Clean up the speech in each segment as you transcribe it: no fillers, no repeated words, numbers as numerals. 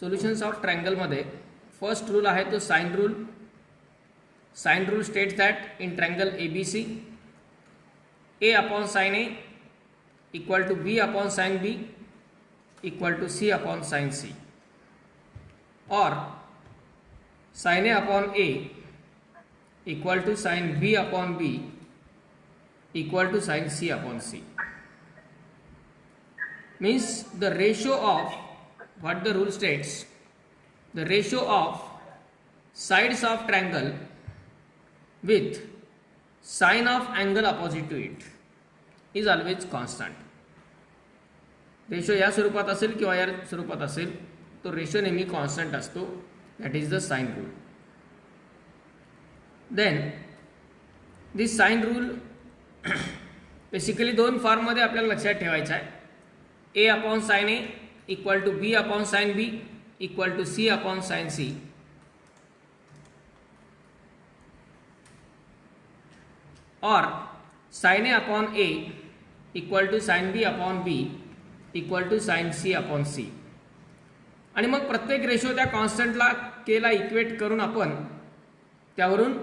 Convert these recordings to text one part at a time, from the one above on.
Solutions of ट्रायंगलमध्ये first rule आहे तो sine rule. Sine rule states that in triangle ABC A upon sin A equal to B upon sin B equal to C upon sin C, or sin A upon A equal to sin B upon B equal to sin C upon C. Means the ratio of what the rule states, the ratio of sides of triangle with sine of angle opposite to it is always constant. Ratio या स्वरूपात असेल किंवा या स्वरूपात असेल तो ratio नेहमी constant असतो. That is the sine rule. Then this sine rule basically दोन फॉर्ममध्ये आपल्याला लक्षात ठेवायचं आहे. A upon sine A equal to B upon sine B equal to C upon sine C, और sine A upon A equal to sine B upon B equal to sine C upon C. आणि मग प्रत्येक ratio त्या कॉन्स्टंटला केला equate करून आपण त्यावरून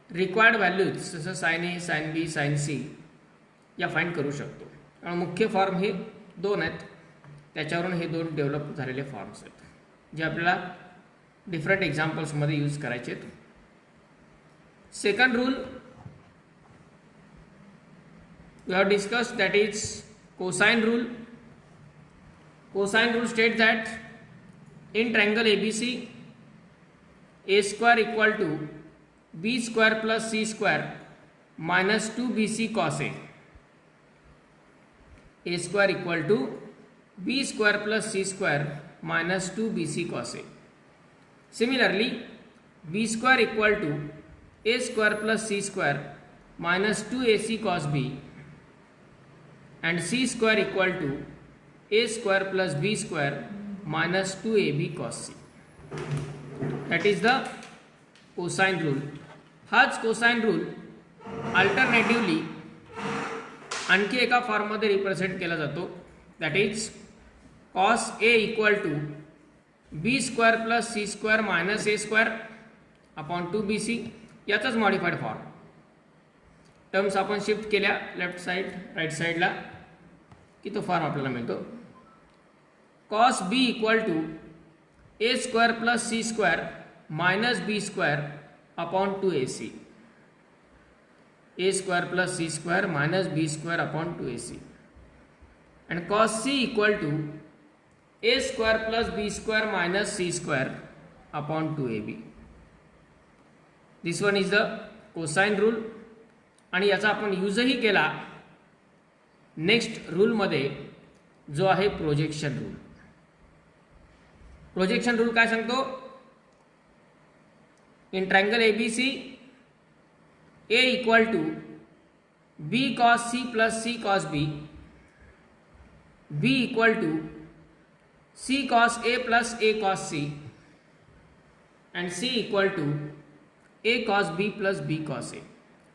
required values जसं साइन ए साइन बी साइन सी या फाइंड करू शकतो. आणि मुख्य फॉर्म हे दोन आहेत, त्याच्यावरून हे दोन डेव्हलप झालेले फॉर्म्स आहेत जे आपल्याला डिफरंट एक्झाम्पल्समध्ये यूज करायचे आहेत. Second rule we have discussed, that is cosine rule. Cosine rule states that in triangle ABC a square equal to b square plus c square minus 2bc cos a. A square equal to b square plus c square minus 2bc cos a. Similarly, b square equal to a square plus c square minus 2ac cos b and c square equal to a square plus b square minus 2ab cos c. That is the cosine rule. हाच cosine rule alternatively आणखी एका फॉर्ममध्ये represent केला जातो. That is cos a equal to b square plus c square minus a square upon 2bc. याचाच modified form. Terms आपण shift केल्या left side right साईडला की तो फॉर्म आपल्याला मिळतो. cos b equal to a square plus c square minus b square upon 2ac. a square plus c square minus b square upon 2ac. and cos c equal to a square plus b square minus c square upon 2ab. This one is the cosine rule. आणि याचा आपण यूजही केला next रूलमध्ये जो आहे projection rule. Projection rule काय सांगतो? In triangle ABC A equal to b cos c plus c cos b, b equal to c cos a plus a cos c and c equal to a cos b plus b cos a.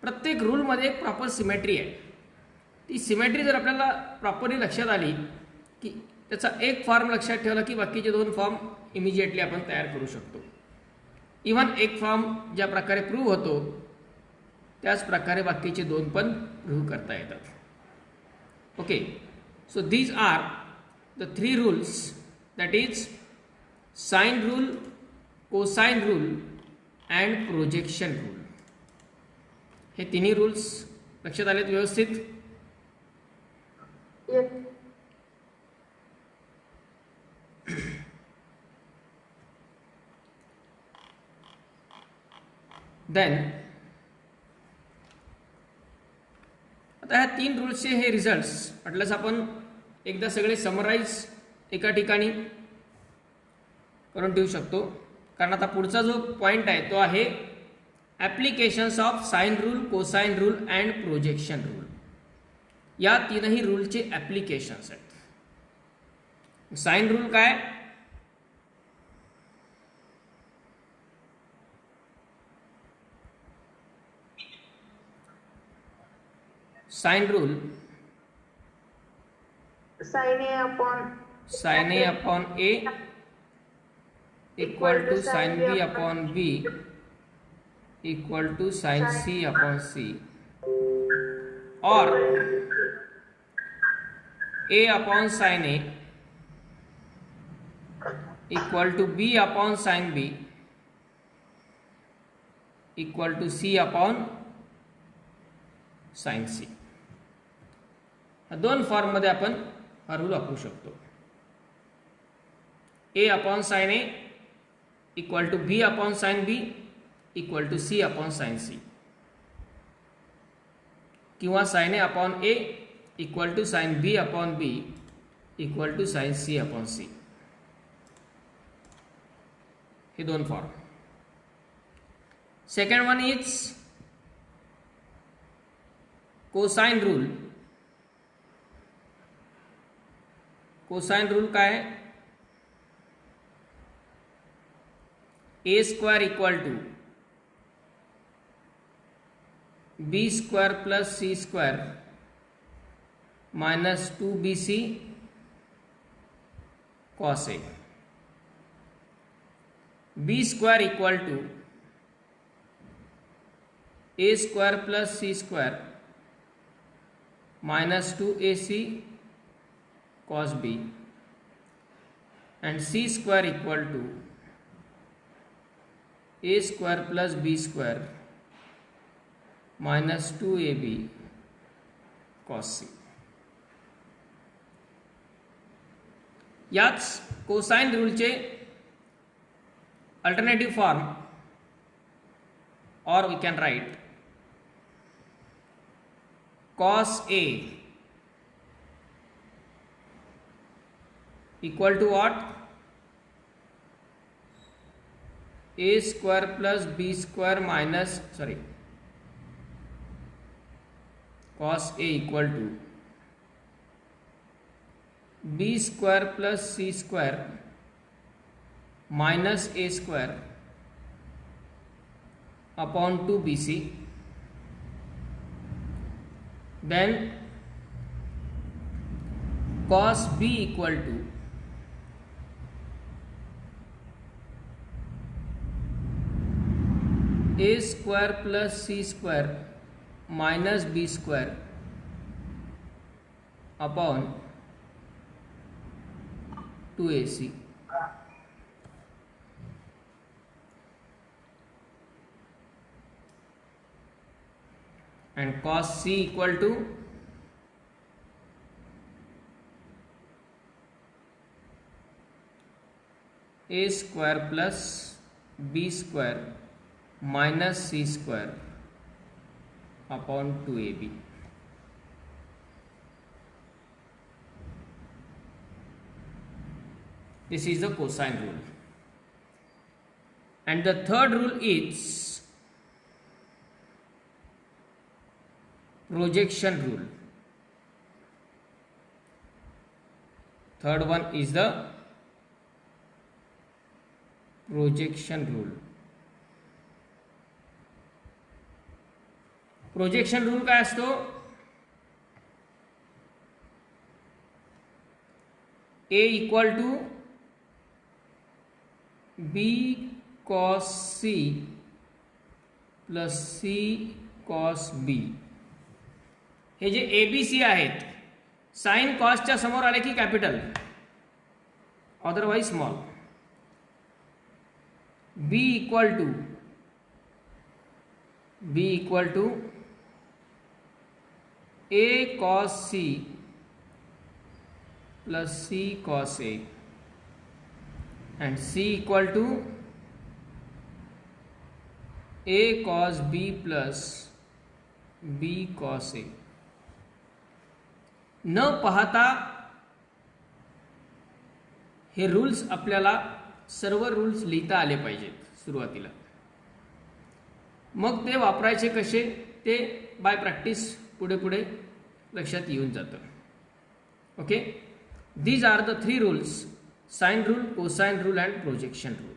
प्रत्येक रूलमध्ये एक proper symmetry आहे. ती symmetry जर आपल्याला properly लक्षात आली की त्याचा एक फॉर्म लक्षात ठेवला की बाकीचे दोन फॉर्म इमिजिएटली आपण तयार करू शकतो. इव्हन एक फॉर्म ज्या प्रकारे प्रूव्ह होतो त्याच प्रकारे बाकीचे दोन पण प्रूव्ह करता येतात. Okay, so these are the three rules, that is sine rule, cosine rule and projection rule. हे तिन्ही रूल्स लक्षात आलेत व्यवस्थित? देन आता ह्या तीन रूल्सचे हे रिझल्ट्स म्हटलंच आपण एकदा सगळे समराईज एका ठिकाणी करून ठेवू शकतो. कारण आता पुढचा जो पॉईंट आहे तो आहे applications of sine rule, cosine rule and projection rule. या तीनही रूलचे ॲप्लिकेशन्स आहेत. साइन रूल काय? Sine rule sine A upon sin A upon A equal to sin B upon B equal to sin C upon C, or A upon sin A equal to B upon sin B equal to C upon sin C. दोन फॉर्ममध्ये आपण हा rule वापरू शकतो. A upon sin A equal to B upon sin B equal to C upon sin C, किंवा sin A upon A equal to sin B upon B equal to sin C upon C. हे दोन form. Second one is cosine rule. Cosine rule काय आहे? A square equal to B square plus C square minus 2bc cos A. B square equal to A square plus C square minus 2ac cos b, and c square equal to a square plus b square minus 2ab cos c. याच cosine रूलचे alternative form, or we can write cos A equal to what? A square plus B square minus, cos A equal to B square plus C square minus A square upon 2bc. Then cos B equal to A square plus C square minus B square upon 2ac. And cos C equal to A square plus B square minus C square upon 2ab. This is the cosine rule. And the third rule is projection rule. Third one is the projection rule. Projection rule काय असतो? A equal to B cos C plus C cos B. हे जे ABC आहेत, sign कॉसच्या समोर आले की capital, otherwise small. B equal to A cos C plus C cos A, and C equal to A cos B plus B cos A. न पाहता हे rules आपल्याला सर्व रूल्स लिहिता आले पाहिजेत सुरुवातीला. मग ते वापरायचे कसे ते बाय प्रॅक्टिस पुढे पुढे लक्षात येऊन जातं. Okay, these are the 3 rules: sine rule, cosine rule and projection rule.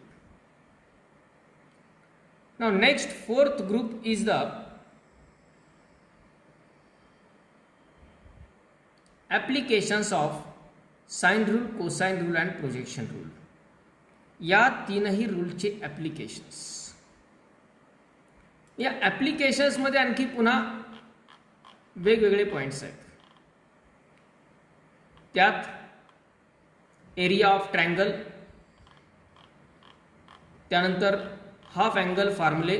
Now next 4th group is the applications of sine rule, cosine rule and projection rule, या तीनही रूलचे ॲप्लिकेशन्स. या ॲप्लिकेशन्समध्ये आणखी पुन्हा वेगवेगळे पॉईंट्स आहेत. त्यात एरिया ऑफ ट्रायंगल, त्यानंतर हाफ अँगल फॉर्म्युले,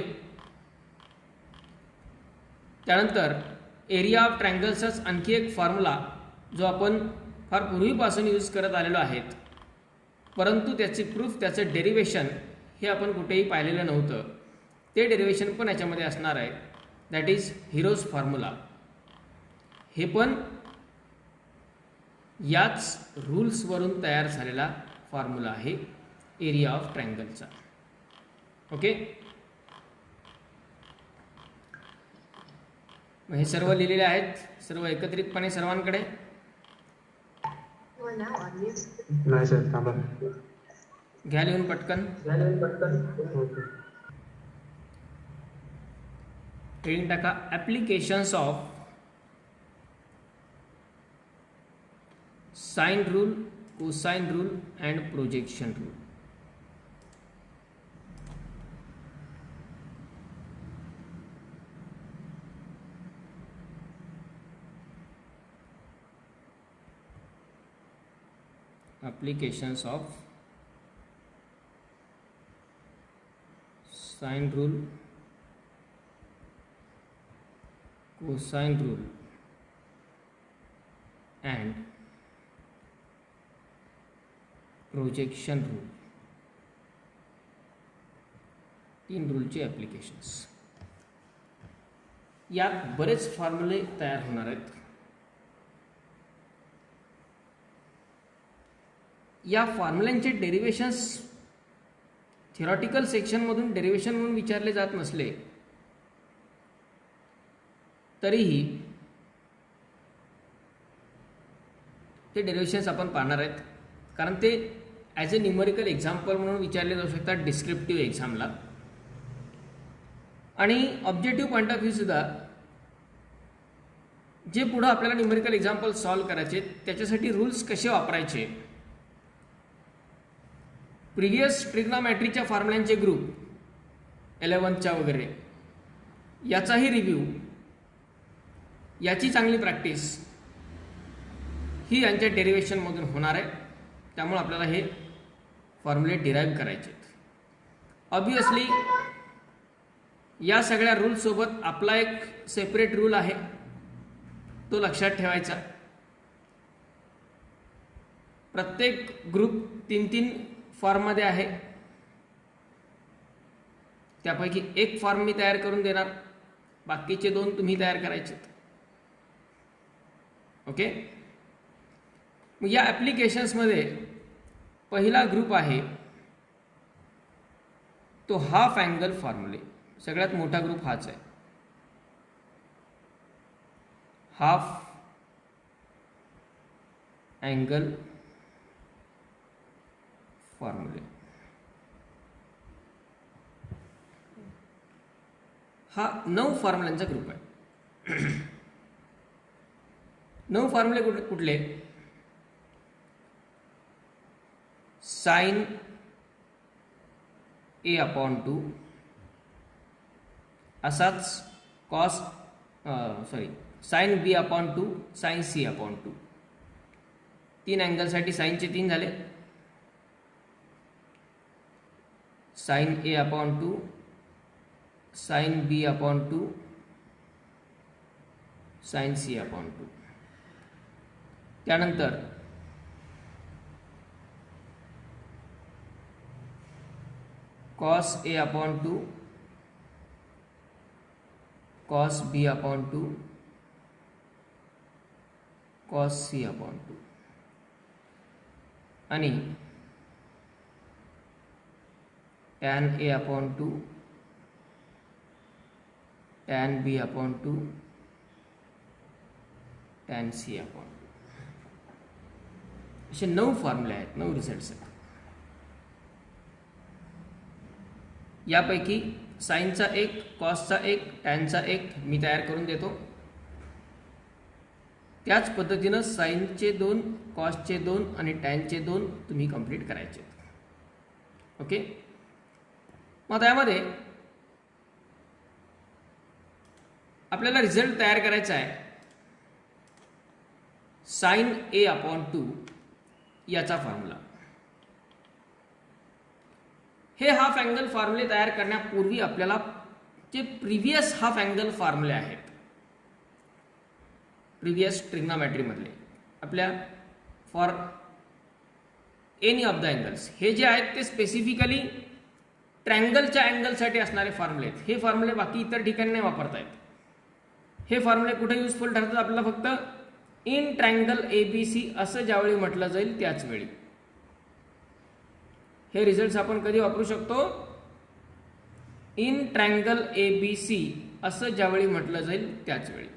त्यानंतर एरिया ऑफ ट्रायंगल्सचाच आणखी एक फॉर्म्युला जो आपण फार पूर्वीपासून यूज करत आलेलो आहेत, परंतु त्याची प्रूफ, त्याचं डेरिवेशन हे आपण कुठेही पाहिलेलं नव्हतं. ते डेरिवेशन पण याच्यामध्ये असणार आहे. That is heroes formula. हे पण याच रूल्सवरून तयार झालेला फॉर्म्युला आहे एरिया ऑफ ट्रायंगलचा. ओके, हे सर्व लिहिलेले आहेत, सर्व एकत्रितपणे सर्वांकडे. नाही सर, थांबा. घ्या लिहून पटकन. ट्रेन टाका. Applications of sine rule, cosine rule and projection rule. applications of sine rule, cosine rule and projection rule. तीन रूलचे ॲप्लिकेशन्स. यात बरेच फॉर्म्युले तयार होणार आहेत. या फॉर्म्युल्यांचे डेरिवेशन्स थिअरॉटिकल सेक्शनमधून डेरिवेशन म्हणून विचारले जात नसले तरीही ते डेरिवेशन्स आपण पाहणार आहेत, कारण ते ॲज अ न्यूमरिकल एक्झाम्पल म्हणून विचारले जाऊ शकतात डिस्क्रिप्टिव्ह एक्झामला. आणि ऑब्जेक्टिव्ह पॉईंट ऑफ व्ह्यूसुद्धा जे पुढं आपल्याला न्यूमरिकल एक्झाम्पल सॉल्व करायचे त्याच्यासाठी रूल्स कसे वापरायचे, प्रिव्हियस ट्रिग्नोमॅट्रीच्या फॉर्म्युल्यांचे ग्रुप 11च्या वगैरे याचाही रिव्ह्यू, याची चांगली प्रॅक्टिस ही यांच्या डेरिवेशनमधून होणार आहे. त्यामुळे आपल्याला हे फॉर्म्युले डिराईव्ह करायचे आहेत. ऑब्वियसली या सगळ्या रूल्ससोबत आपला एक सेपरेट रूल आहे, तो लक्षात ठेवायचा. प्रत्येक ग्रुप 3-3 फॉर्ममध्ये आहे. त्यापैकी एक फॉर्म मी तयार करून देणार, बाकीचे 2 तुम्ही तयार करायचे. ओके, मग या ॲप्लिकेशन्समध्ये पहिला ग्रुप आहे तो हाफ अँगल फॉर्म्युले. सगळ्यात मोठा ग्रुप हाच आहे, हाफ अँगल फॉर्म्युले. हा 9 फॉर्म्युल्यांचा ग्रुप आहे. 9 फॉर्म्युले कुठले? साइन A/2 असाच साइन B/2, साइन C/2. 3 अँगलसाठी साइनचे 3 झाले. Sine A/2, sine B/2, sine C/2. त्यानंतर cos A/2, cos B/2, cos C/2 आणि tan A/2, tan B/2, tan C/2. असे 9 फॉर्म्युले आहेत, 9 रिझल्ट्स आहेत. यापैकी साइनचा 1, कॉसचा 1, टॅनचा 1 मी तयार करून देतो. त्याच पद्धतीनं साईनचे 2, कॉसचे 2 आणि टॅनचे 2 तुम्ही कंप्लीट करायचे. ओके. मग त्यामध्ये आपल्याला रिझल्ट तयार करायचा आहे. साइन ए अपॉन 2 याचा फॉर्म्युला. हे हाफ अँगल फॉर्म्युले तयार करण्यापूर्वी आपल्याला जे प्रिव्हियस हाफ अँगल फॉर्म्युले आहेत, प्रिव्हियस ट्रिग्नोमेट्रीमधले आपल्या for any of the angles, हे जे आहेत ते स्पेसिफिकली ट्रँगलच्या अँगलसाठी असणारे फॉर्म्युले आहेत. हे फॉर्म्युले बाकी इतर ठिकाणी नाही वापरता येत. हे फॉर्म्युले कुठे युजफुल ठरतात आपल्याला फक्त इन ट्रँगल ABC असं ज्यावेळी म्हटलं जाईल त्याच वेळी. हे रिझल्ट्स आपण कधी वापरू शकतो? इन ट्रँगल ABC असं ज्यावेळी म्हटलं जाईल त्याच वेळी.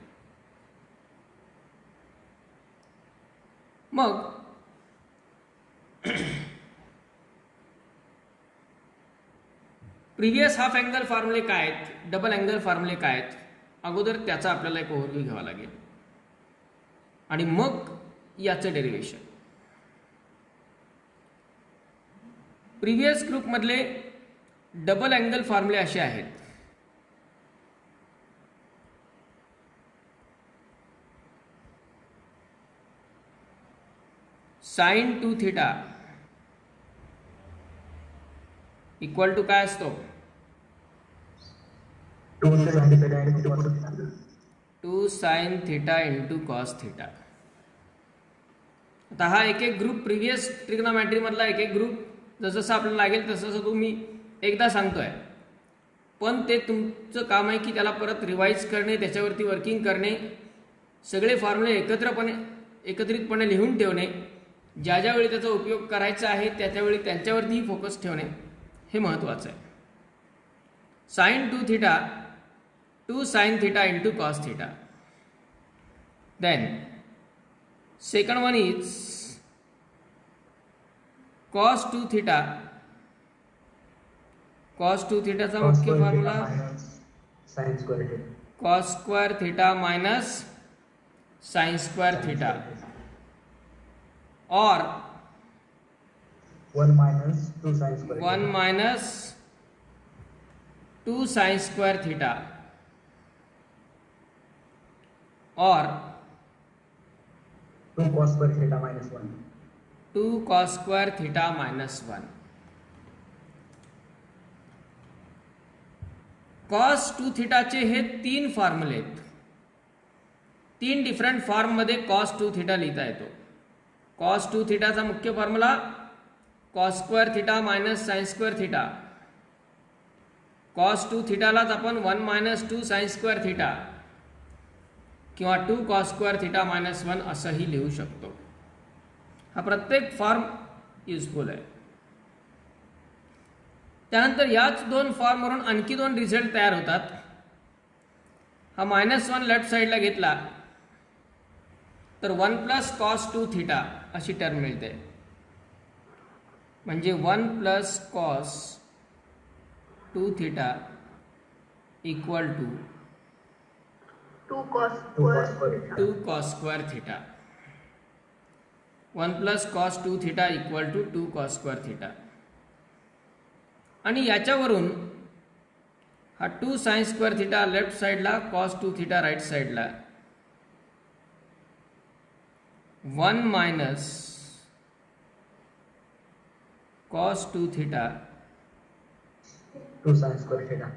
मग प्रिव्हियस हाफ अँगल फॉर्म्युले काय आहेत, डबल अँगल फॉर्म्युले काय आहेत, अगोदर त्याचा आपल्याला एक ओव्हरव्ह्यू घ्यावा लागेल आणि मग याचं डेरिव्हेशन. प्रिव्हियस ग्रुपमधले डबल अँगल फॉर्म्युले असे आहेत. साइन 2 थीटा इक्वल टू काय असतो? 2 sine theta into cos theta. आता हा एक एक ग्रुप प्रिव्हियस ट्रिग्नोमेट्री मधला एक एक ग्रुप जसं आपल्याला लागेल तसं तुम्ही एकदा सांगतोय, पण ते तुमचं काम आहे की त्याला परत रिवाईज करणे, त्याच्यावरती वर्किंग करणे, सगळे फॉर्म्युले एकत्रितपणे लिहून ठेवणे, ज्या ज्यावेळी त्याचा उपयोग करायचा आहे त्याच्यावेळी त्यांच्यावरतीही फोकस ठेवणे हे महत्त्वाचं आहे. Sine 2 theta 2 sine theta into cos theta. Then second one is cos 2 theta. Cos 2 थीटाचा मुख्य formula cos square theta minus sine square theta और 1 minus 2 sin square 1 minus 2 sine square theta और 2 cos square theta minus 1. 2 cos square theta minus 1. Cos 2 थीटाचे हे 3 फॉर्म्युले आहेत. 3 different form मध्ये cos 2 theta लिहिता येतो. कॉस 2 थीटाचा मुख्य formula cos square theta minus sine square theta. Cos 2 थीटालाच आपण 1 मायनस 2 साइन स्क्वेअर थीटा किंवा 2 कॉस स्क्वेअर थीटा मायनस 1 असंही लिहू शकतो. हा प्रत्येक फॉर्म युजफुल आहे. त्यानंतर याच 2 फॉर्मवरून आणखी 2 रिझल्ट तयार होतात. हा -1 लेफ्ट साईडला घेतला तर 1 प्लस कॉस 2 थीटा अशी टर्म मिळते. म्हणजे 1 plus cos 2 theta equal to 2 cos square theta. 1 plus cos 2 theta equal to 2 cos square theta. आणि याच्यावरून हा 2 साइन स्क्वेअर थीटा लेफ्ट साईडला, कॉस 2 थीटा राईट साईडला, 1 minus cos 2 theta 2 sin square theta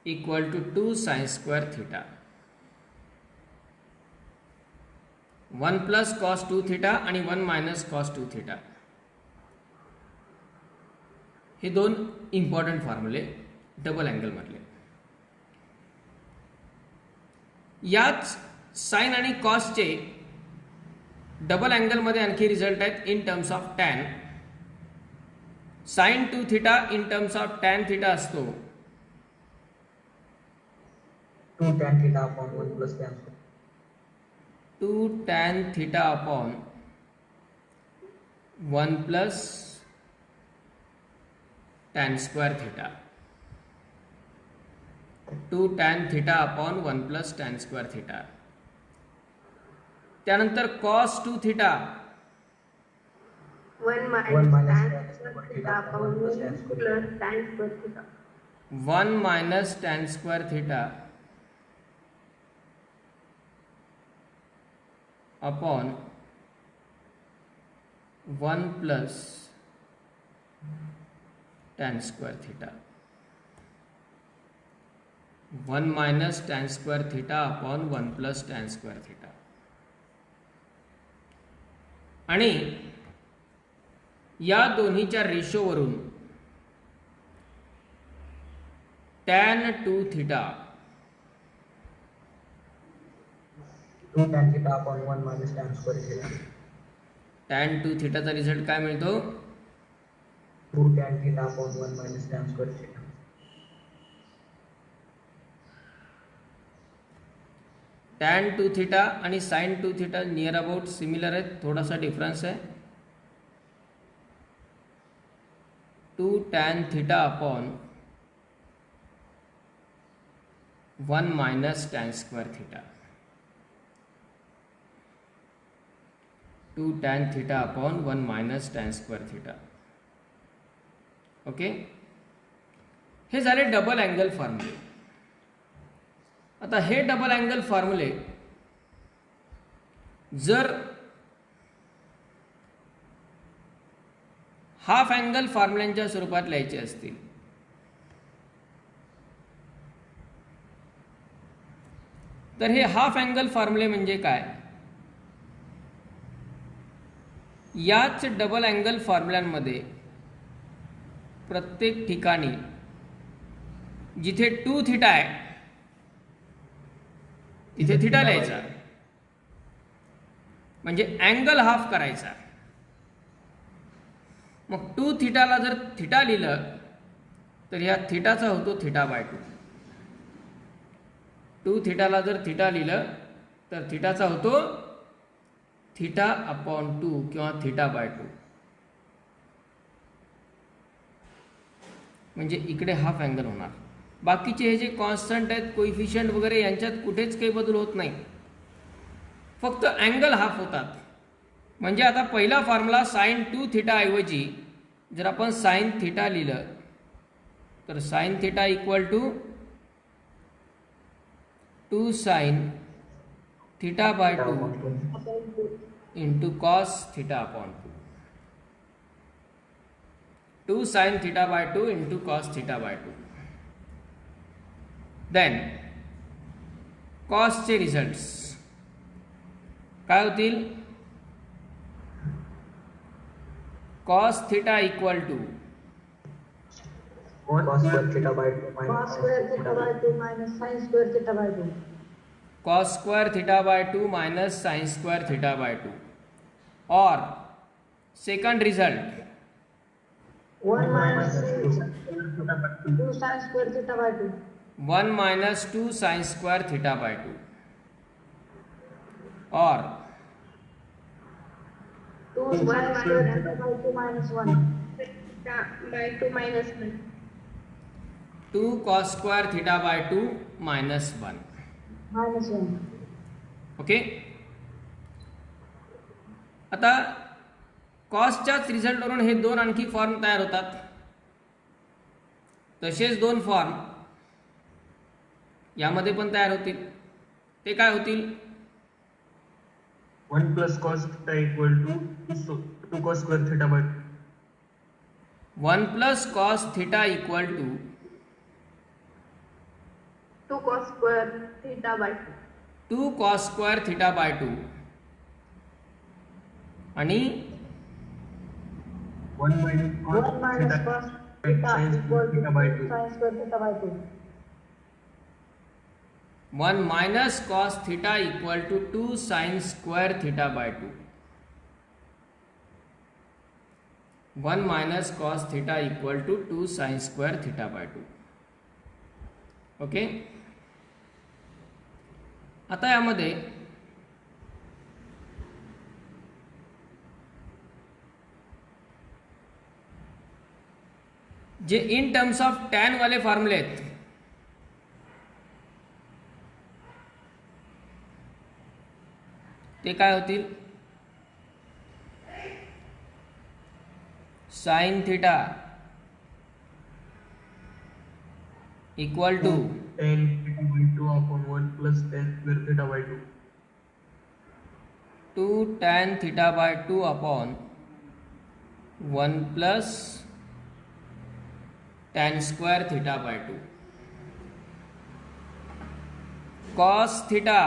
equal to 2 sine square theta. 1 plus cos 2 theta आणि 1 minus cos 2 theta हे 2 important फॉर्म्युले double angle मधले. याच sign आणि कॉसचे डबल अँगल मध्ये आणखी रिझल्ट आहेत in terms of tan. Sine 2 theta in terms of tan theta असतो 2 tan theta upon 1 plus tan square. 2 tan theta upon 1 plus tan square theta. 2 tan theta upon 1 plus tan square theta. त्यानंतर cos 2 theta 1 1 minus minus tan tan square square theta theta upon 1 plus 1 tan square plus theta. tan square theta. 1 minus tan square theta upon 1 plus tan square theta. 1 minus tan square theta upon 1 plus tan square theta. आणि या दोन्हीच्या रेशोवरून tan 2 theta 2 tan theta upon 1 minus tan square theta. tan 2 थीटाचा result काय मिळतो? 2 tan theta upon 1 minus tan square theta. tan 2 theta आणि sin 2 theta near about similar आहेत, थोडासा difference आहे. 2 tan theta upon 1 minus tan square theta. 2 tan theta upon 1 minus tan square theta. Okay, हे झाले double angle फॉर्म्युले. आता हे double angle फॉर्म्युले जर half angle फॉर्म्युल्यांच्या स्वरूपात लिहायचे असतील तर हे हाफ अँगल फॉर्म्युले म्हणजे काय? याच डबल अँगल फॉर्म्युल्यांमध्ये प्रत्येक ठिकाणी जिथे 2 थीटा आहे तिथे थीटा लिहायचा, म्हणजे अँगल हाफ करायचा. मग 2 थीटाला जर थीटा लिहिलं तर या थीटाचा होतो थीटा बाय 2. 2 थीटाला जर थीटा लिहिलं तर थीटाचा होतो थीटा अपॉन 2 किंवा थीटा बाय 2. म्हणजे इकडे हाफ अँगल होणार. बाकीचे हे जे कॉन्स्टंट आहेत, कोइफिशियंट वगैरे, यांच्यात कुठेच काही बदल होत नाही, फक्त अँगल हाफ होतात. म्हणजे आता पहिला फॉर्म्युला साइन 2 थीटा ऐवजी जर आपण साइन थीटा लिहिलं तर sine theta equal to 2 sine theta by 2 into cos theta upon 2. 2 sine theta by 2 into cos theta by 2. Then कॉसचे रिझल्ट्स काय होतील? Cos theta equal to cos square theta by 2 Cos minus square theta by 2 minus sin square theta by 2. cos square theta by 2 minus sign square theta by 2. और second result 1 minus 2 sin square theta by 2. 1 minus 2 sine square theta by 2. और 2 sin square theta by 2 minus 1. By 2 minus 1. 2 cos square theta by 2 minus 1. Minus 1. Okay, आता कॉसच्याच रिझल्टवरून हे दोन आणखी form तयार होतात. तसेच दोन फॉर्म यामध्ये पण तयार होतील. ते काय होतील? 1 plus cos theta equal to 2 cos square theta by 2. 1 plus cos theta equal to 2 cos square theta by 2. 2 cos square theta by 2 आणि 1 minus 1 minus cos theta sin equal to theta by 2. sin square theta by 2. 1 minus cos theta equal to 2 sine square theta by 2. 1 minus cos theta equal to 2 sine square theta by 2. Okay, आता यामध्ये जे in terms of tan वाले फॉर्म्युले आहेत ते काय होतील, sine theta equal to tan theta by 2 upon 1 plus tan square theta by 2. 2 tan theta by 2 upon 1 plus tan square theta by 2. Cos theta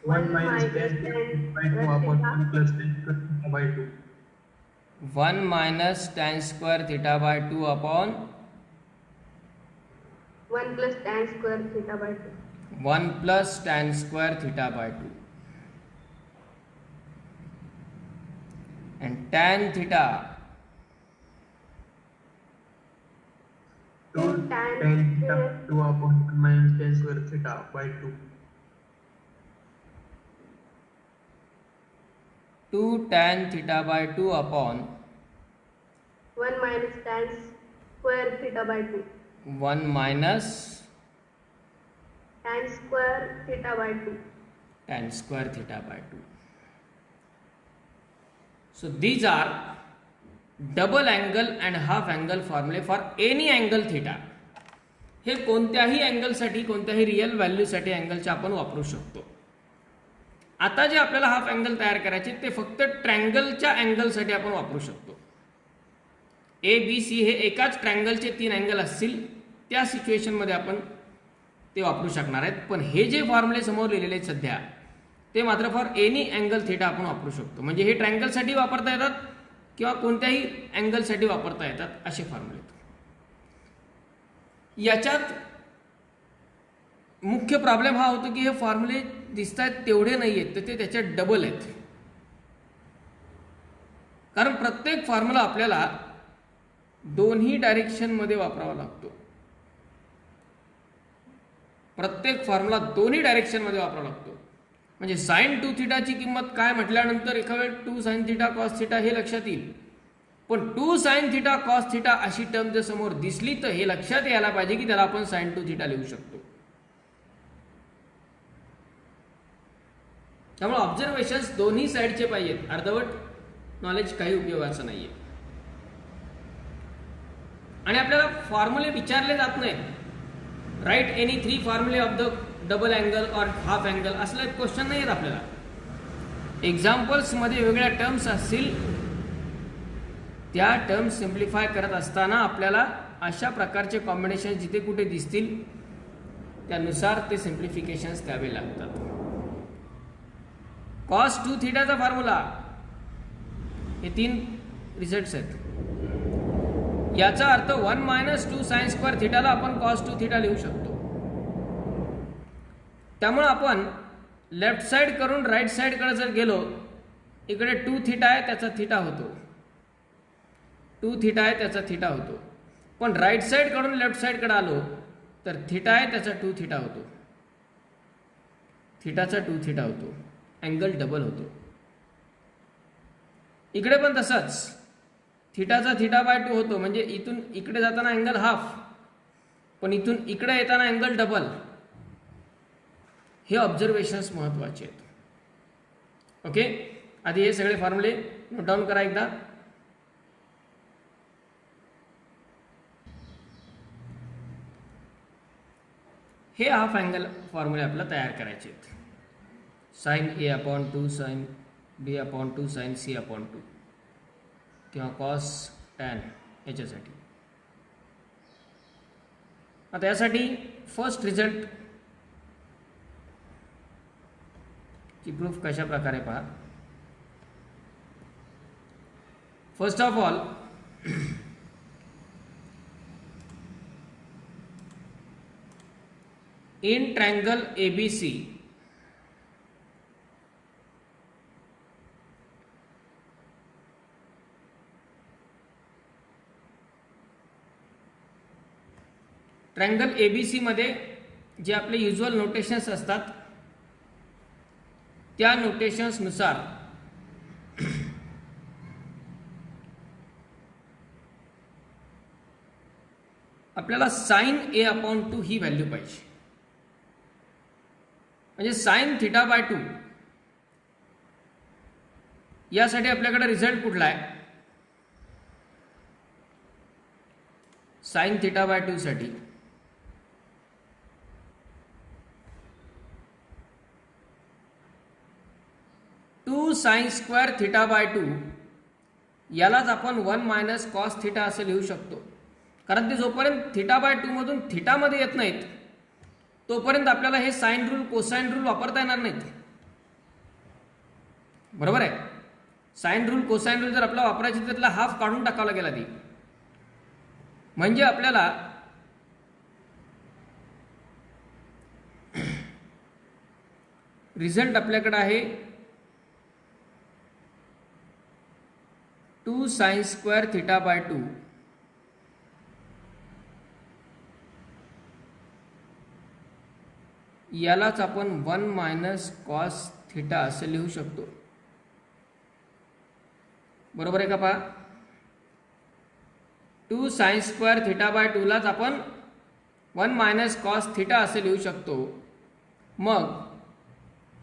1 minus tan theta by 2 upon 1 plus tan square theta by 2. 1 minus tan square theta by 2 upon 1 plus tan square theta by 2. 1 plus tan square theta by 2. And tan theta 2 tan theta by 2 upon 1 minus tan square theta by 2. 2 tan theta by 2 upon 1 minus tan square theta by 2. 1 minus Tan square theta by 2. tan square theta by 2. So these are double angle and half angle formula for any angle theta. हे कोणत्याही अँगलसाठी, कोणत्याही real व्हॅल्यूसाठी अँगलचे आपण वापरू शकतो. आता जे आपल्याला हाफ अँगल तयार करायचे ते फक्त ट्रँगलच्या अँगलसाठी आपण वापरू शकतो. ए बी सी हे एकाच ट्रँगलचे 3 अँगल असतील त्या सिच्युएशनमध्ये आपण ते वापरू शकणार आहेत. पण हे जे फॉर्म्युले समोर लिहिलेले आहेत सध्या, ते मात्र फॉर एनी अँगल थिटा आपण वापरू शकतो. म्हणजे हे ट्रँगलसाठी वापरता येतात किंवा कोणत्याही अँगलसाठी वापरता येतात असे फॉर्म्युले. याच्यात मुख्य प्रॉब्लेम हा होतो की हे फॉर्म्युले दिसत आहेत तेवढे नाही आहेत, तर ते त्याच्यात डबल आहेत. कारण प्रत्येक फॉर्म्युला आपल्याला दोन्ही डायरेक्शनमध्ये वापरावा लागतो. प्रत्येक फॉर्म्युला दोन्ही डायरेक्शनमध्ये वापरावा लागतो. म्हणजे साइन 2 थिटाची किंमत काय म्हटल्यानंतर एका वेळ 2 साइन थिटा कॉस थिटा हे लक्षात येईल. पण 2 साइन थिटा कॉस थिटा अशी टर्म जर समोर दिसली तर हे लक्षात यायला पाहिजे की त्याला आपण साइन 2 थिटा लिहू शकतो. त्यामुळे ऑब्झर्वेशन्स दोन्ही साईडचे पाहिजेत. अर्धवट नॉलेज काही उपयोगाचं नाहीये. आणि आपल्याला फॉर्म्युले विचारले जात नाहीत. राईट एनी 3 फॉर्म्युले ऑफ द डबल अँगल और हाफ अँगल असलं एक क्वेश्चन नाही आहेत आपल्याला. एक्झाम्पल्समध्ये वेगवेगळ्या टर्म्स असतील, त्या टर्म्स सिम्प्लिफाय करत असताना आपल्याला अशा प्रकारचे कॉम्बिनेशन जिथे कुठे दिसतील त्यानुसार ते सिम्प्लिफिकेशन्स द्यावे लागतात. कॉस 2 थिटाचा फॉर्म्युला हे 3 रिझल्ट्स आहेत. याचा अर्थ 1 मायनस 2 साइन स्क्वेअर थिटाला आपण कॉस 2 थिटा लिहू शकतो. त्यामुळे आपण लेफ्ट साइड करून राईट साइडकडे जर गेलो, इकडे 2 थिटा आहे त्याचा थिटा होतो, 2 थिटा आहे त्याचा थिटा होतो. पण राईट साइड कडून लेफ्ट साइडकडे आलो तर थिटा आहे त्याचा 2 थिटा होतो, थिटाचा 2 थिटा होतो. अँगल डबल होतो. इकडे पण तसंच थिटाचा थिटा बाय 2 होतो. म्हणजे इथून इकडे जाताना अँगल हाफ, पण इथून इकडे येताना अँगल डबल. हे ऑब्झर्वेशन्स महत्वाचे आहेत. ओके, आधी हे सगळे फॉर्म्युले नोट डाऊन करा एकदा. हे हाफ अँगल फॉर्म्युले आपल्याला तयार करायचे आहेत. Sign A upon 2 sign B upon 2 sign C upon 2 किंवा कॉस टॅन याच्यासाठी. आता यासाठी फर्स्ट रिझल्ट ची प्रूफ कशा प्रकारे पहा. First of all in triangle ABC triangle ABC मध्ये जे आपले युजुअल नोटेशन्स असतात त्या नोटेशन्स नुसार आपल्याला साइन A अपॉन 2 ही व्हॅल्यू पाहिजे. म्हणजे साइन थिटा बाय 2 यासाठी आपल्याकडे रिझल्ट कुठला आहे? साइन थिटा बाय 2 साठी two sine square theta by 2 यालाच आपण 1 मायनस कॉस थिटा असं लिहू शकतो. कारण ते जोपर्यंत थिटा बाय 2 मधून थिटामध्ये येत नाहीत तोपर्यंत आपल्याला हे साइन रूल कोसाइन रूल वापरता येणार नाहीत. बरोबर आहे. साइन रूल कोसाइन रूल जर आपल्याला वापरायची तर त्यातला हाफ काढून टाकावा लागेल आधी. म्हणजे आपल्याला रिझल्ट आपल्याकडे आहे 2 साइन स्क्वेअर थिटा बाय 2 यालाच आपण 1 मायनस कॉस थिटा असं लिहू शकतो. बरोबर आहे का? पहा, 2 साइन स्क्वेअर थिटा बाय 2 लाच आपण 1 मायनस कॉस थिटा असे लिहू शकतो. मग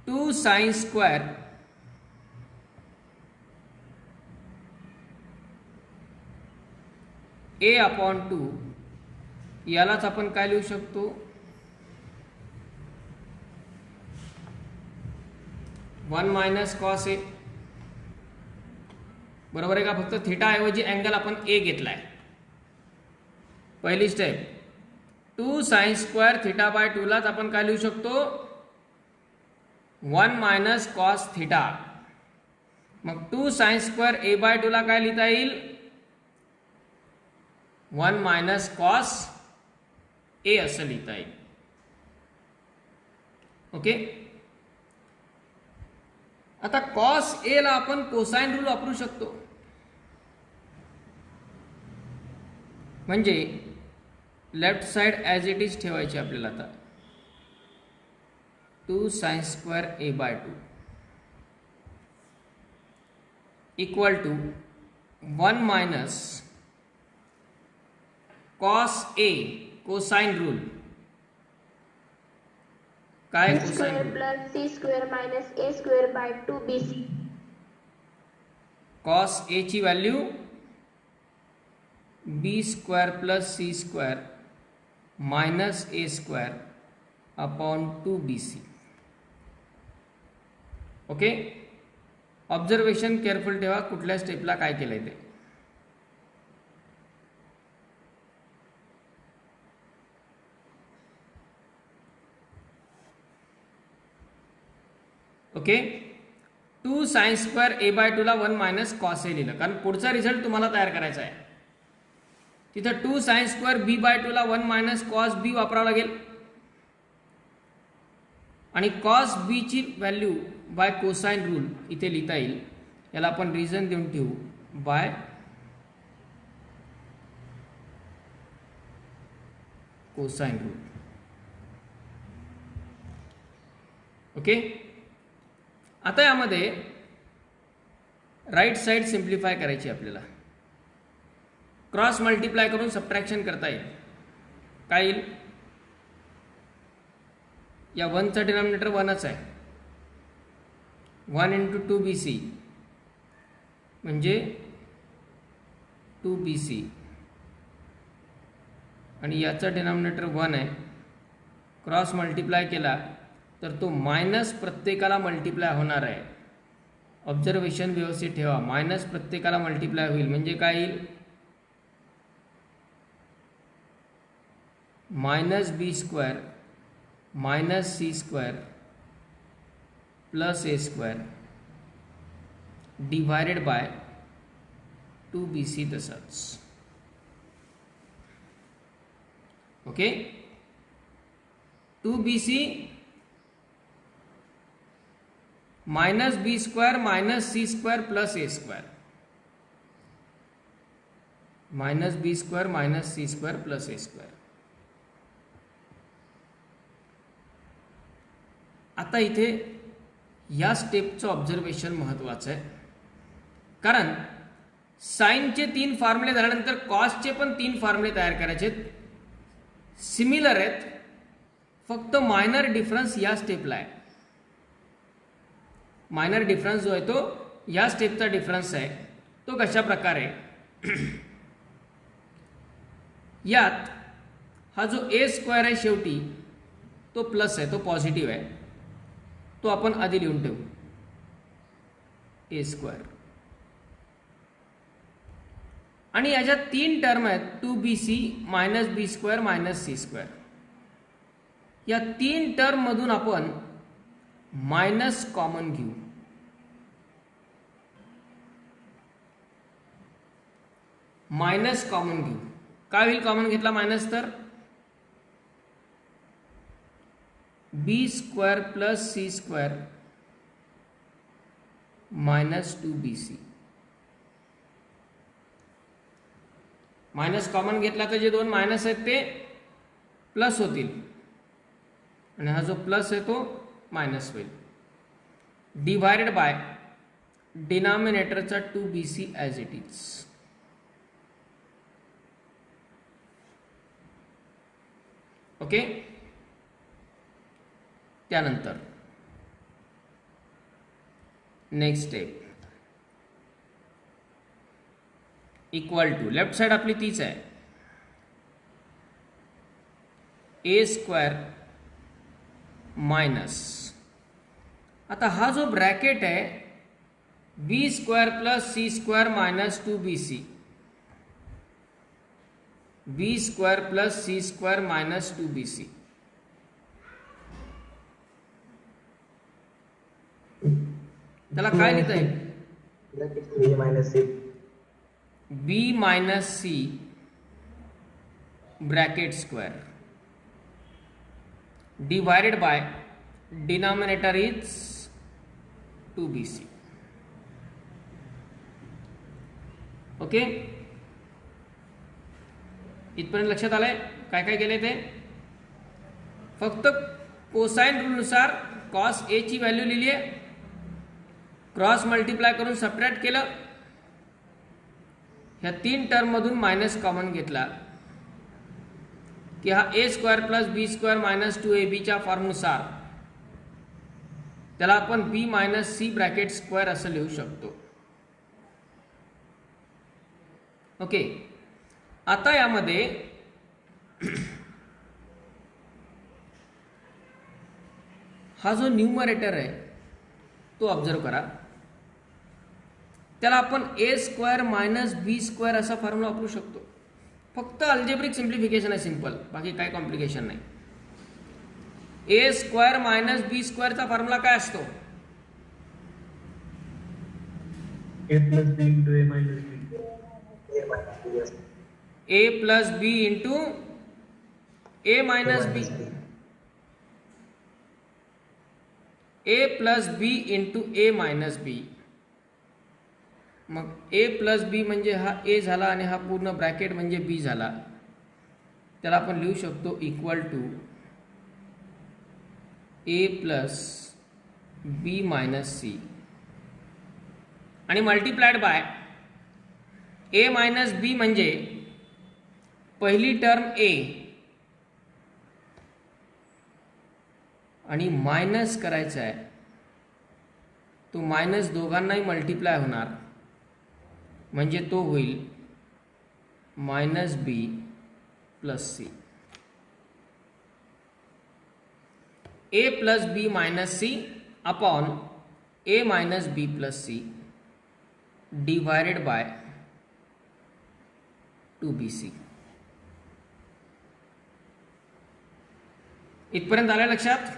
2 साइन स्क्वेअर a अपॉन 2 यालाच आपण काय लिहू शकतो? 1 मायनस कॉस ए. बरोबर आहे का? फक्त थिटा ऐवजी अँगल आपण ए घेतलाय. पहिली step 2 sine square theta by 2 लाच आपण काय लिहू शकतो? 1 मायनस कॉस थिटा. मग 2 साइन स्क्वेअर ए बाय 2 ला काय लिहिता येईल? 1 मायनस कॉस ए असं लिहिता येईल. ओके. आता कॉस ए ला आपण कोसाइन रूल वापरू शकतो. म्हणजे left side as it is ठेवायची आपल्याला. आता 2 sine square A by 2 equal to 1 minus cos A cosine rule. काय cosine square rule? Plus C square minus A square by 2bc. Cos A ची value B square plus C square minus A square upon 2bc. Okay. Observation careful ठेवा कुठल्या स्टेपला काय केलंय ते. Okay. 2 sine square A by 2 ला 1 minus cos ए लिहिलं कारण पुढचा रिझल्ट तुम्हाला तयार करायचा आहे. तिथं 2 साइन स्क्वेअर बी बाय 2 ला 1 मायनस कॉस बी वापरावं लागेल आणि कॉस बी ची व्हॅल्यू बाय कोसाइन रूल इथे लिहिता येईल. याला आपण रिझन देऊन ठेवू बाय कोसाइन रूल. ओके. आता यामध्ये राईट साइड सिम्प्लिफाय करायची आपल्याला. क्रॉस मल्टिप्लाय करून सबट्रॅक्शन करता येईल. काय येईल? या 1चा डिनॉमिनेटर 1च आहे. 1 इंटू 2bc म्हणजे 2bc आणि याचा डिनॉमिनेटर 1 आहे. क्रॉस मल्टिप्लाय केला तर तो मायनस प्रत्येकाला मल्टिप्लाय होणार आहे. ऑब्झर्वेशन व्यवस्थित ठेवा. मायनस प्रत्येकाला मल्टिप्लाय होईल म्हणजे काय येईल? Minus B square minus C square plus A square divided by 2bc तसंच. Okay. 2bc minus B square minus C square plus A square minus B square minus C square plus A square. आता इथे या स्टेपचं observation महत्वाचं आहे कारण साइनचे 3 फॉर्म्युले झाल्यानंतर कॉसचे पण 3 फॉर्म्युले तयार करायचे. सिमिलर आहेत फक्त मायनर डिफरन्स या स्टेपला आहे. मायनर डिफरन्स जो आहे तो या स्टेपचा डिफरन्स आहे तो कशा प्रकारे यात हा जो ए स्क्वेअर आहे शेवटी तो प्लस आहे, तो पॉझिटिव्ह आहे, तो आपण आधी लिहून ठेवू ए स्क्वेअर. आणि याच्यात 3 टर्म आहेत 2bc minus B square minus C square. या 3 टर्म मधून आपण मायनस कॉमन घेऊ. मायनस कॉमन घेऊ. काय होईल कॉमन घेतला मायनस तर B square plus C square minus 2bc. Minus common घेतला तर जे 2 मायनस आहेत ते प्लस होतील आणि हा जो प्लस आहे तो मायनस होईल. डिवायडेड बाय डिनॉमिनेटरचा 2bc as it is. Okay. त्यानंतर next step equal to left side आपली तीच आहे ए स्क्वेअर मायनस. आता हा जो ब्रॅकेट आहे B square plus C square minus 2bc, B square plus C square minus 2bc. त्याला काय लिहिता येईल B minus C, B minus C bracket square divided by denominator is 2bc. ओके. इथपर्यंत लक्षात आलंय काय काय केले ते. फक्त कोसाइन रूलनुसार कॉस ए ची व्हॅल्यू लिहिली आहे, क्रॉस मल्टिप्लाय करून सबट्रॅक्ट केलं, ह्या 3 टर्म मधून मायनस कॉमन घेतला की हा ए स्क्वेअर प्लस बी स्क्वेअर मायनस 2ab च्या फॉर्मनुसार त्याला आपण बी मायनस सी ब्रॅकेट स्क्वेअर असं लिहू शकतो. ओके. आता यामध्ये हा जो न्यूमरेटर आहे तो ऑब्झर्व करा. त्याला आपण ए स्क्वेअर मायनस बी स्क्वेअर असा फॉर्म्युला वापरू शकतो. फक्त अल्जेब्रिक सिम्प्लिफिकेशन आहे, सिंपल, बाकी काय कॉम्प्लिकेशन नाही. ए स्क्वेअर मायनस बी स्क्वेअरचा फॉर्म्युला काय असतो ए प्लस बी इंटू ए मायनस बी. ए मायनस बी असतो. ए प्लस बी इंटू ए मायनस बी, ए प्लस बी इंटू ए मायनस बी. मग ए प्लस बी म्हणजे हा ए झाला आणि हा पूर्ण ब्रॅकेट म्हणजे बी झाला. त्याला आपण लिहू शकतो equal to A plus B minus C आणि multiplied by A minus B म्हणजे पहिली टर्म ए आणि मायनस करायचा आहे, तो मायनस दोघांनाही मल्टिप्लाय होणार म्हणजे तो होईल minus B plus C. A plus B minus C upon A minus B plus C divided by 2bc. इथपर्यंत आलं लक्षात.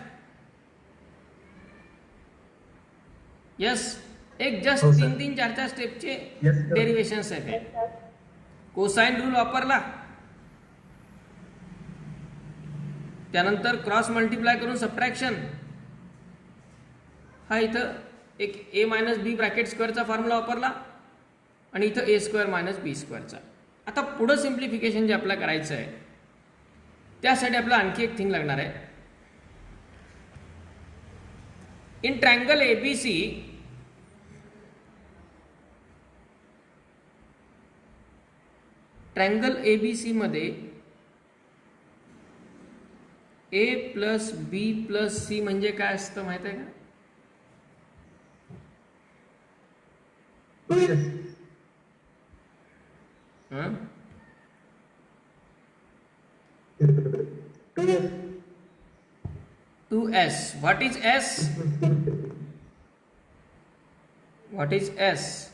यस. एक जस्ट हो, सर. 3 4 स्टेपचे Yes, sir. डेरिवेशन्स आहेत. कोसाइन रूल वापरला, त्यानंतर क्रॉस मल्टिप्लाय करून सबट्रॅक्शन, हा इथं एक ए मायनस बी ब्रॅकेट स्क्वेअरचा फॉर्म्युला वापरला आणि इथं ए स्क्वेअर मायनस बी स्क्वेअरचा. आता पुढं सिम्प्लिफिकेशन जे आपल्याला करायचं आहे त्यासाठी आपल्याला आणखी एक थिंग लागणार आहे. In triangle ABC triangle ABC मध्ये ए प्लस बी प्लस सी म्हणजे काय असतं माहित आहे का. 2s. हं? 2s. 2s. What is s? What is s?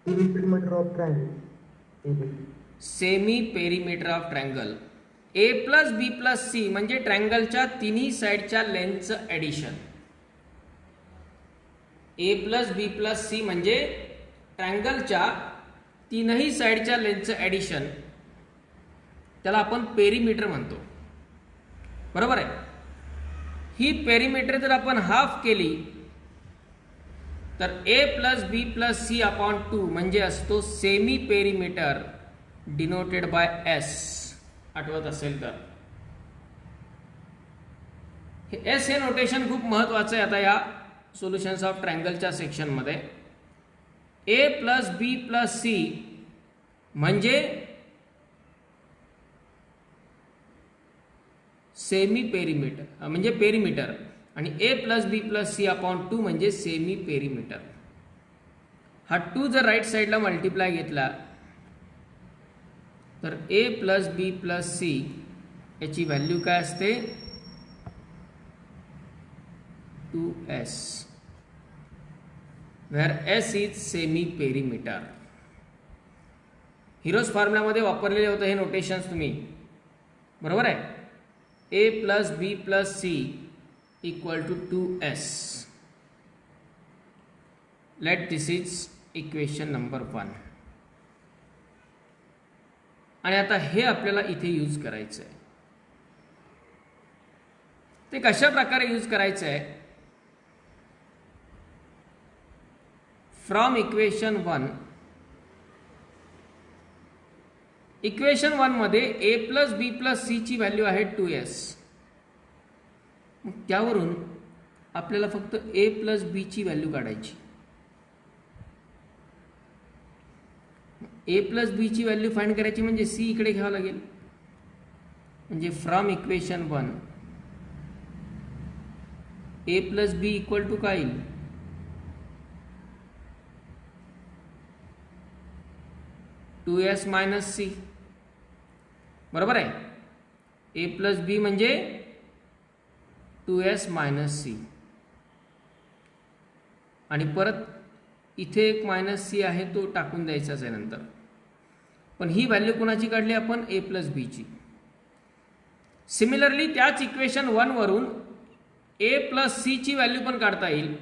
Perimeter of triangle. Semi perimeter of triangle. A plus B plus C म्हणजे ट्रँगलच्या तिन्ही साईडच्या लेंथचं addition. A plus B plus C म्हणजे ट्रँगलच्या तीनही साईडच्या लेंथचं ॲडिशन, त्याला आपण पेरिमीटर म्हणतो. बरोबर आहे. ही पेरिमीटर जर आपण हाफ केली तर A plus B plus C upon 2 म्हणजे असतो semi perimeter denoted by S. आठवत असेल तर हे एस हे नोटेशन खूप महत्वाचं आहे आता या सोल्युशन्स ऑफ ट्रँगलच्या सेक्शनमध्ये. ए प्लस बी प्लस सी म्हणजे सेमी पेरिमीटर म्हणजे पेरिमीटर, आणि ए plus B plus C upon 2 म्हणजे सेमी पेरिमीटर. हा 2 जर राईट साईडला मल्टिप्लाय घेतला तर A plus B plus C याची व्हॅल्यू काय असते 2s, where S is semi perimeter. Hero's फॉर्म्युलामध्ये वापरलेले होते हे नोटेशन्स तुम्ही. बरोबर आहे. A plus B plus C equal to 2s. Let this is equation number 1. आणि आता हे आपल्याला इथे यूज करायचं आहे. ते कशा प्रकारे यूज करायचं आहे? From equation 1. इक्वेशन 1 मध्ये ए प्लस बी प्लस सी ची व्हॅल्यू आहे 2s. मग त्यावरून आपल्याला फक्त ए प्लस बी ची व्हॅल्यू काढायची. ए प्लस बी ची व्हॅल्यू फाइंड करायची म्हणजे सी इकडे घ्यावं लागेल. म्हणजे from equation 1 A plus B equal to काय येईल? Two S minus C. बरोबर आहे. ए प्लस बी म्हणजे 2s मायनस सी, आणि परत इथे एक मायनस सी आहे तो टाकून द्यायचाच आहे नंतर. पण ही व्हॅल्यू कोणाची काढली आपण? ए प्लस बीची. सिमिलरली त्याच इक्वेशन 1 वरून ए प्लस सी ची व्हॅल्यू पण काढता येईल.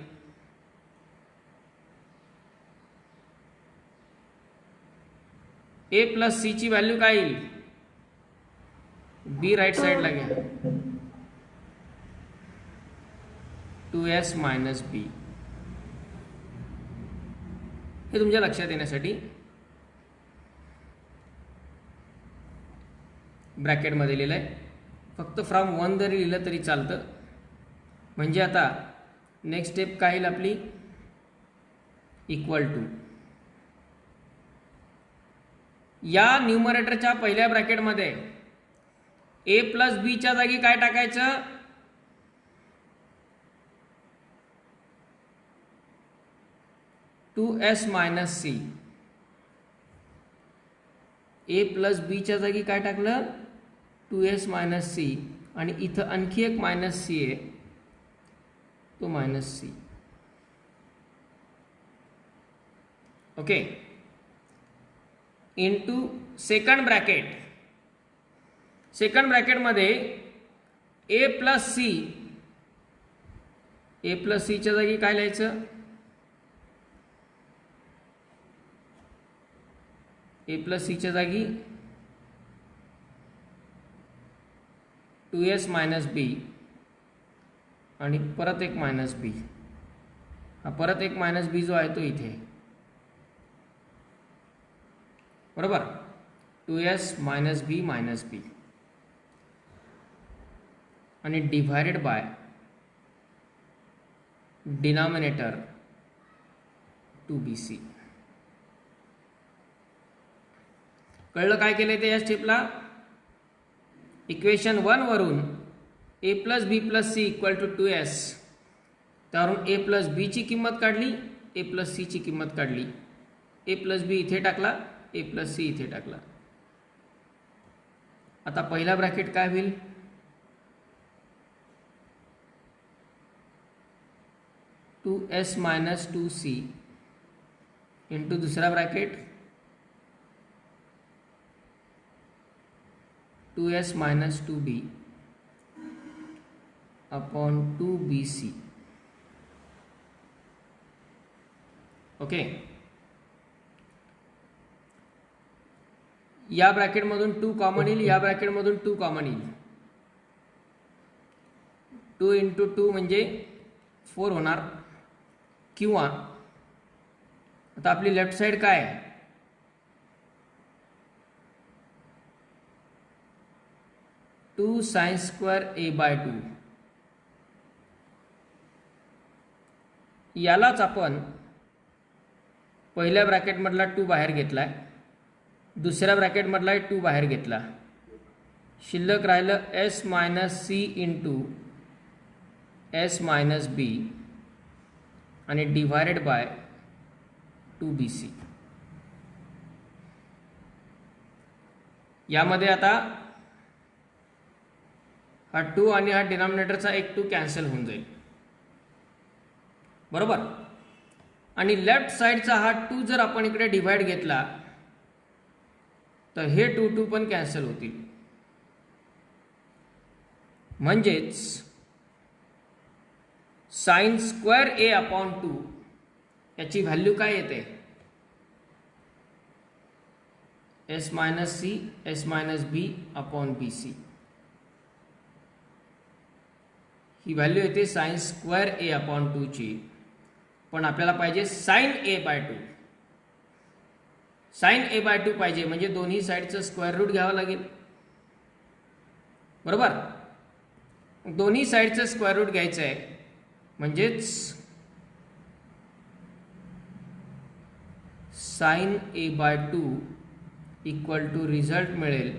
ए प्लस सी ची व्हॅल्यू काय येईल? बी राईट साईडला घ्या. 2s मायनस बी. हे तुमच्या लक्षात येण्यासाठी ब्रॅकेटमध्ये लिहिलं आहे. फक्त फ्रॉम 1 जरी लिहिलं तरी चालतं. म्हणजे आता नेक्स्ट स्टेप काय येईल आपली? Equal to. या न्यूमरेटरच्या पहिल्या ब्रॅकेटमध्ये ए प्लस बीच्या जागी काय टाकायचं? 2s minus C. A plus बीच्या जागी काय टाकलं? 2s मायनस सी, आणि इथं आणखी एक मायनस सी आहे तो minus C. Okay. Into second bracket. Second ब्रॅकेटमध्ये A plus C. A plus सीच्या जागी काय लिहायचं? ए प्लस सीच्या जागी 2s मायनस बी, आणि परत एक मायनस बी. हा परत एक मायनस बी जो आहे तो इथे. बरोबर. 2s मायनस बी मायनस बी, आणि डिवायडेड बाय डिनॉमिनेटर 2bc. कळलं काय केलंय ते या स्टेपला? इक्वेशन 1 वरून A plus B plus C equal to 2s, त्यावरून ए प्लस बीची किंमत काढली, ए प्लस सीची किंमत काढली, ए प्लस बी इथे टाकला, ए प्लस सी इथे टाकला. आता पहिला ब्रॅकेट काय होईल, 2s मायनस 2c इंटू दुसरा bracket 2s minus 2b upon 2bc. Okay, या ब्रॅकेटमधून 2 कॉमन येईल, या ब्रॅकेटमधून 2 कॉमन येईल. 2 इंटू 2 म्हणजे 4 होणार. किंवा आता आपली लेफ्ट साईड काय आहे, 2 साइन स्क्वेअर ए बाय 2. यालाच आपण पहिल्या ब्रॅकेटमधला 2 बाहेर घेतला आहे, दुसऱ्या ब्रॅकेटमधला 2 बाहेर घेतला, शिल्लक राहिलं S minus C into S minus B आणि डिवायडेड बाय 2bc. यामध्ये आता हा 2 आणि हा डिनॉमिनेटरचा एक 2 कॅन्सल होऊन जाईल, बरोबर. आणि लेफ्ट साईडचा हा 2 जर आपण इकडे डिवाइड घेतला तर हे 2 पण कॅन्सल होतील. म्हणजेच साइन स्क्वेअर ए अपॉन 2 याची व्हॅल्यू काय येते, S minus C S minus B upon B C. ही व्हॅल्यू येते साइन स्क्वेअर ए अपॉन 2 ची. पण आपल्याला पाहिजे sine A by 2. Sine A by 2 पाहिजे म्हणजे दोन्ही साईडचं स्क्वेअर रूट घ्यावं लागेल, बरोबर. दोन्ही साईडचं स्क्वेअर रूट घ्यायचं आहे म्हणजेच sine A by 2 equal to result मिळेल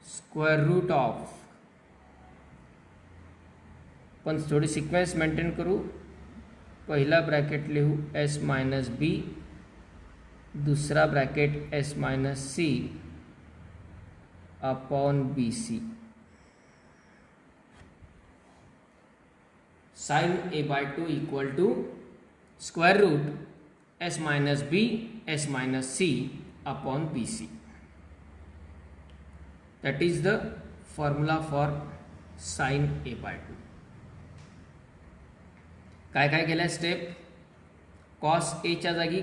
स्क्वेअर रूट ऑफ, पण थोडी सिक्वेन्स मेंटेन करू. पहिला ब्रॅकेट लिहू एस मायनस बी, दुसरा bracket S minus C upon B C. Sine A by 2 equal to square root S minus B S minus C upon B C. That is the formula for sin a by 2. काय काय केलं step, cos A च्या जागी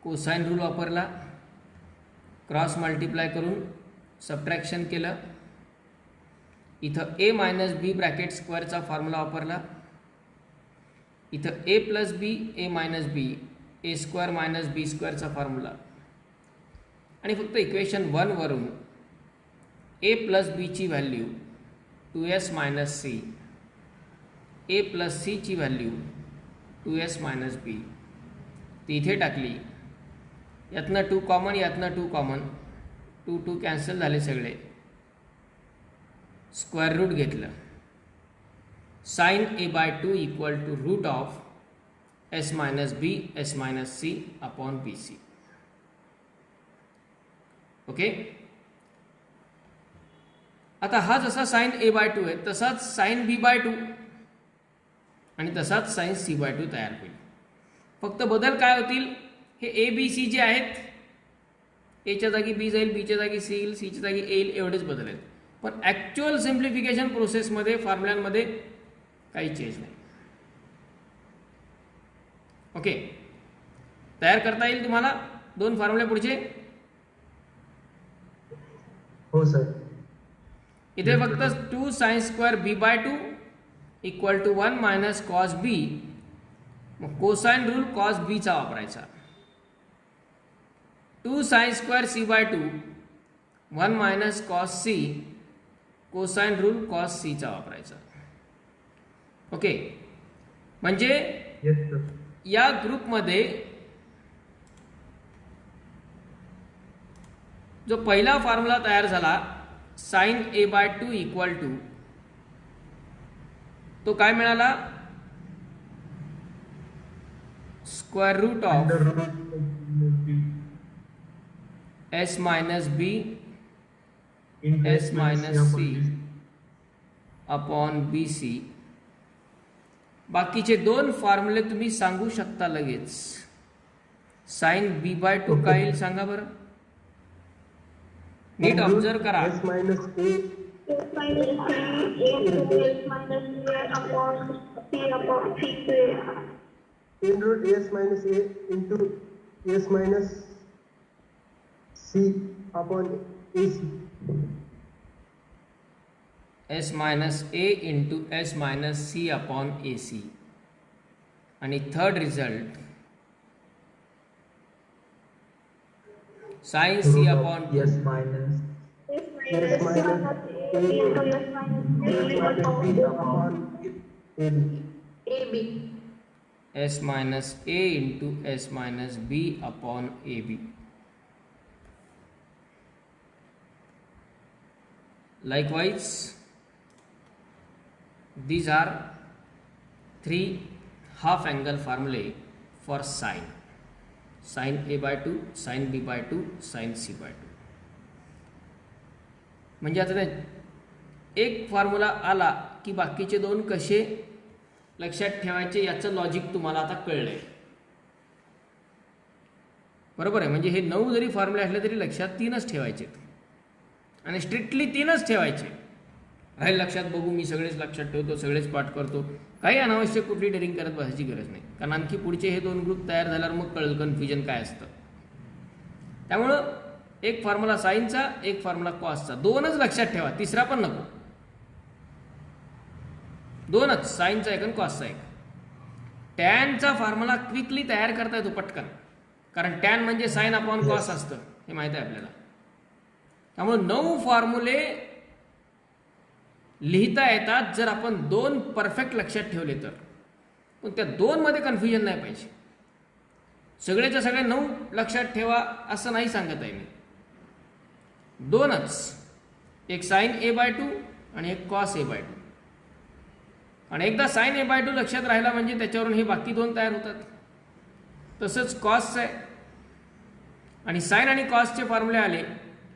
cosine rule वापरला, cross multiply करून subtraction केलं, इथं ए minus B bracket स्क्वेअरचा फॉर्म्युला वापरला, इथं ए प्लस बी ए मायनस बी ए स्क्वेअर मायनस बी स्क्वेअरचा फॉर्म्युला, आणि फक्त इक्वेशन 1 वरून ए प्लस बी ची value 2s minus C, A plus C ची व्हॅल्यू 2s मायनस बी ती इथे टाकली. यातनं 2 कॉमन, यातनं 2 कॉमन, 2 कॅन्सल झाले सगळे. स्क्वेअर रूट घेतलं, sine A by 2 equal to root of S minus B S minus C upon B C. Okay, आता हा जसा साइन ए बाय 2 आहे तसाच साइन बी बाय 2 आणि तसाच साइन सी बाय 2 तयार होईल. फक्त बदल काय होतील, हे ए बी सी जे आहेत, एच्या जागी बी जाईल, बीच्या जागी सी येईल, सीच्या जागी ए येईल, एवढेच बदल आहेत. पण ॲक्च्युअल सिम्प्लिफिकेशन प्रोसेसमध्ये फॉर्म्युलांमध्ये काही चेंज नाही. ओके, तयार करता येईल तुम्हाला 2 फॉर्म्युले पुढचे. हो सर. इथे फक्त 2 sine square B by 2 equal to 1 minus cos B, मग कोसाइन रूल कॉस बी चा वापरायचा. 2 sine square C by 2 1 minus cos C, cosine rule cos C चा वापरायचा. ओके, म्हणजे येस सर. या ग्रुपमध्ये जो पहिला फॉर्म्युला तयार झाला sine A by 2 equal to तो काय मिळाला square root of under root S minus B in S minus C upon B C. बाकीचे दोन फॉर्म्युले तुम्ही सांगू शकता लगेच. साइन बी बाय 2 काय येईल सांगा बरं. नीट ऑब्झर्व करा. S minus A into S minus A upon C square. In root S minus A into S minus C upon AC. S minus A into S minus C upon A C. आणि third result sine C upon S minus S minus A into S minus B upon AB. AB. S minus A into S minus B upon A B. Likewise, these are three half angle formulae for sine. Sin A by 2, sin B by 2, sin C by 2. म्हणजे आता एक formula आला की बाकीचे दोन कसे लक्षात ठेवायचे याचं लॉजिक तुम्हाला आता कळलंय. बरोबर आहे. म्हणजे हे 9 जरी फॉर्म्युले असले तरी लक्षात 3च ठेवायचे आणि स्ट्रिक्टली 3च ठेवायचे. राहील लक्षात बघू मी सगळेच लक्षात ठेवतो सगळेच पाठ करतो काही अनावश्यक कुठली डेरिंग करत बसायची गरज नाही. कारण आणखी पुढचे हे 2 ग्रुप तयार झाल्यावर मग कळेल कन्फ्युजन काय असतं. त्यामुळं एक फॉर्म्युला साईनचा एक फॉर्म्युला कॉसचा 2च लक्षात ठेवा. तिसरा पण नको. 2च साईनचा एक आणि कॉसचा एक. टॅनचा फॉर्म्युला क्विकली तयार करता येतो पटकन. कारण टॅन म्हणजे साइन अपॉन कॉस असतं हे माहीत आहे आपल्याला. त्यामुळे 9 फॉर्म्युले लिहिता येतात जर आपण 2 परफेक्ट लक्षात ठेवले तर. पण त्या 2 मध्ये कन्फ्युजन नाही पाहिजे. सगळेच्या सगळे 9 लक्षात ठेवा असं नाही सांगत आहे मी. 2च. एक साइन ए बाय 2 आणि एक कॉस ए बाय 2. आणि एकदा साइन ए बाय 2 लक्षात राहिला म्हणजे त्याच्यावरून हे बाकी 2 तयार होतात. तसंच कॉसचं आहे. आणि साइन आणि कॉसचे फॉर्म्युले आले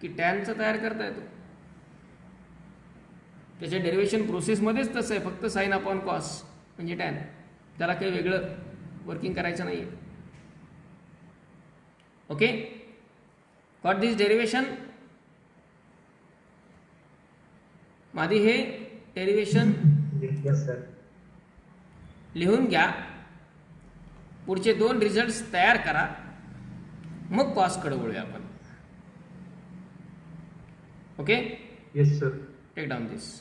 की टॅनचा तयार करता येतो. त्याच्या डेरिव्हेशन प्रोसेसमध्येच तसं आहे. फक्त साइन अपॉन कॉस म्हणजे टॅन. त्याला काही वेगळं वर्किंग करायचं नाही आहे. ओके. गॉट दिस डेरिव्हेशन. आधी हे डेरिव्हेशन Yes sir. लिहून घ्या. पुढचे 2 रिझल्ट्स तयार करा. मग कॉसकडे वळूया आपण. Okay. Yes sir. Take down दिस.